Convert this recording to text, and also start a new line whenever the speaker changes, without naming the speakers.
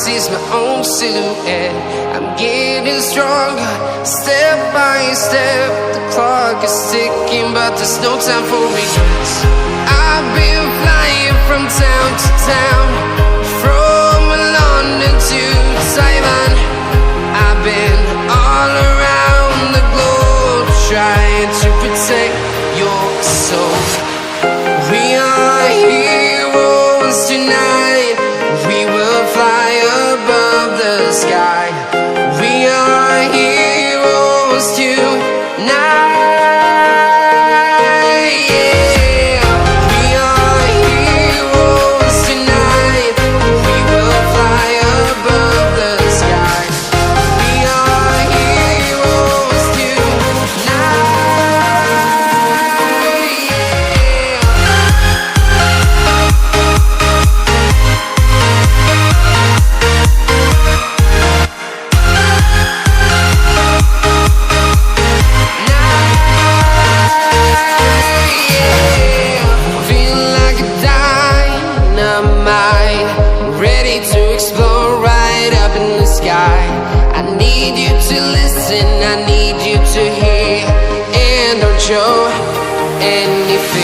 sees my own silhouette. I'm getting stronger, step by step. The clock is ticking, but there's no time for regrets. I've been flying from town to town, from London to Taiwan. I've been all around the globe, trying to protect your soul. We are heroes tonight. We will fly above the sky. We are heroes tonight. Yeah. We are heroes tonight. We will fly above the sky. We are heroes tonight. I need you to hear and don't show anything.